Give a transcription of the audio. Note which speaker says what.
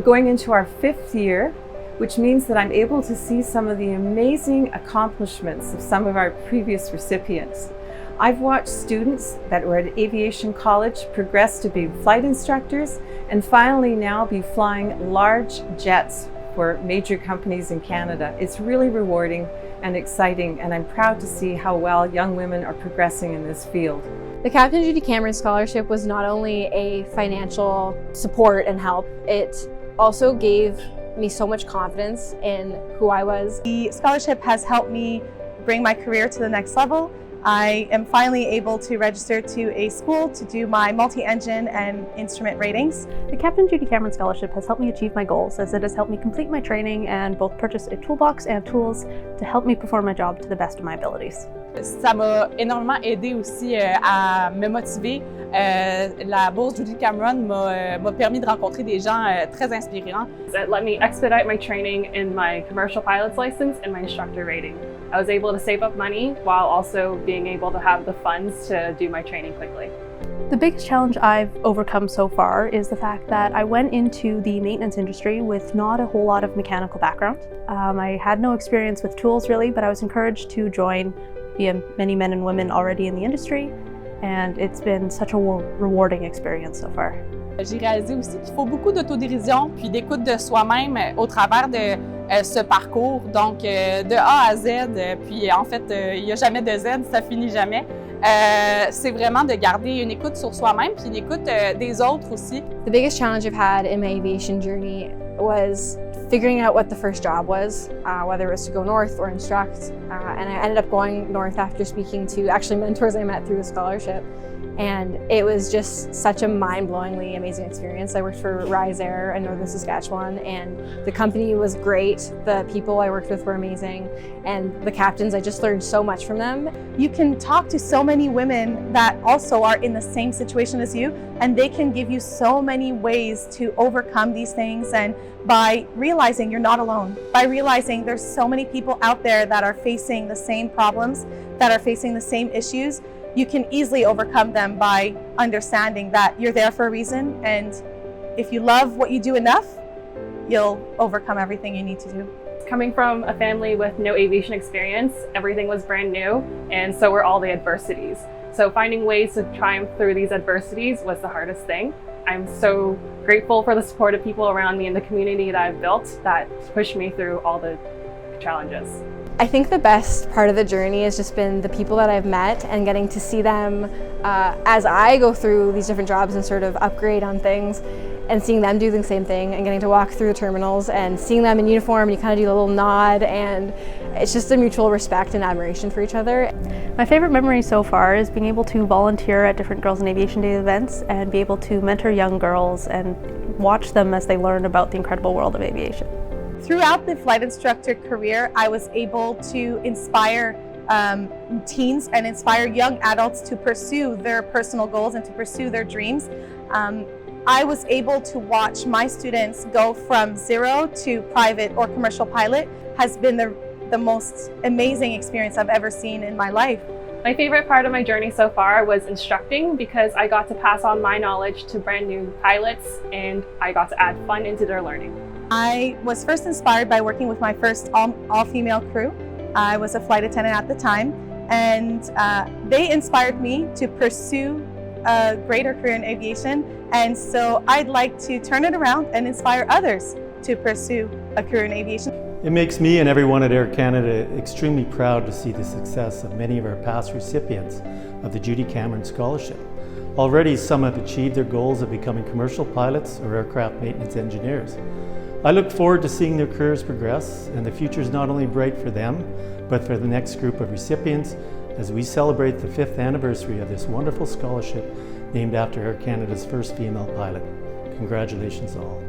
Speaker 1: going into our 5th year, which means that I'm able to see some of the amazing accomplishments of some of our previous recipients. I've watched students that were at aviation college progress to be flight instructors and finally now be flying large jets for major companies in Canada. It's really rewarding and exciting, and I'm proud to see how well young women are progressing in this field.
Speaker 2: The Captain Judy Cameron Scholarship was not only a financial support and help, it also gave me so much confidence in who I was.
Speaker 3: The scholarship has helped me bring my career to the next level. I am finally able to register to a school to do my multi-engine and instrument ratings.
Speaker 4: The Captain Judy Cameron Scholarship has helped me achieve my goals, as it has helped me complete my training and both purchase a toolbox and tools to help me perform my job to the best of my abilities.
Speaker 5: Ça m'a énormément aidé aussi à me motiver. La bourse Judy Cameron m'a permis de rencontrer des gens très inspirants.
Speaker 6: It let me expedite my training in my commercial pilot's license and my instructor rating. I was able to save up money while also being able to have the funds to do my training quickly.
Speaker 4: The biggest challenge I've overcome so far is the fact that I went into the maintenance industry with not a whole lot of mechanical background. I had no experience with tools really, but I was encouraged to join many men and women already in the industry, and it's been such a rewarding experience so far.
Speaker 5: J'ai réalisé aussi qu'il faut beaucoup d'autodérision puis d'écoute de soi-même au travers de ce parcours, donc de A à Z, puis en fait il n'y a jamais de Z, ça finit jamais. C'est vraiment de garder une écoute sur soi-même puis une écoute des autres aussi.
Speaker 2: The biggest challenge I've had in my aviation journey was figuring out what the first job was, whether it was to go north or instruct, and I ended up going north after speaking to actually mentors I met through the scholarship. And it was just such a mind-blowingly amazing experience. I worked for Rise Air in northern Saskatchewan, and the company was great. The people I worked with were amazing, and the captains, I just learned so much from them.
Speaker 3: You can talk to so many women that also are in the same situation as you, and they can give you so many ways to overcome these things. And by realizing you're not alone, by realizing there's so many people out there that are facing the same problems, that are facing the same issues, you can easily overcome them by understanding that you're there for a reason, and if you love what you do enough, you'll overcome everything you need to do.
Speaker 6: Coming from a family with no aviation experience, everything was brand new, and so were all the adversities. So finding ways to triumph through these adversities was the hardest thing. I'm so grateful for the support of people around me and the community that I've built that pushed me through all the challenges.
Speaker 2: I think the best part of the journey has just been the people that I've met and getting to see them as I go through these different jobs and sort of upgrade on things, and seeing them do the same thing and getting to walk through the terminals and seeing them in uniform, and you kind of do a little nod, and it's just a mutual respect and admiration for each other.
Speaker 4: My favorite memory so far is being able to volunteer at different Girls in Aviation Day events and be able to mentor young girls and watch them as they learn about the incredible world of aviation.
Speaker 3: Throughout the flight instructor career, I was able to inspire teens and inspire young adults to pursue their personal goals and to pursue their dreams. I was able to watch my students go from zero to private or commercial pilot. Has been the most amazing experience I've ever seen in my life.
Speaker 6: My favorite part of my journey so far was instructing, because I got to pass on my knowledge to brand new pilots and I got to add fun into their learning.
Speaker 3: I was first inspired by working with my first all-female crew. I was a flight attendant at the time, and they inspired me to pursue a greater career in aviation, and so I'd like to turn it around and inspire others to pursue a career in aviation.
Speaker 7: It makes me and everyone at Air Canada extremely proud to see the success of many of our past recipients of the Judy Cameron Scholarship. Already some have achieved their goals of becoming commercial pilots or aircraft maintenance engineers. I look forward to seeing their careers progress, and the future is not only bright for them, but for the next group of recipients as we celebrate the 5th anniversary of this wonderful scholarship named after Air Canada's first female pilot. Congratulations all.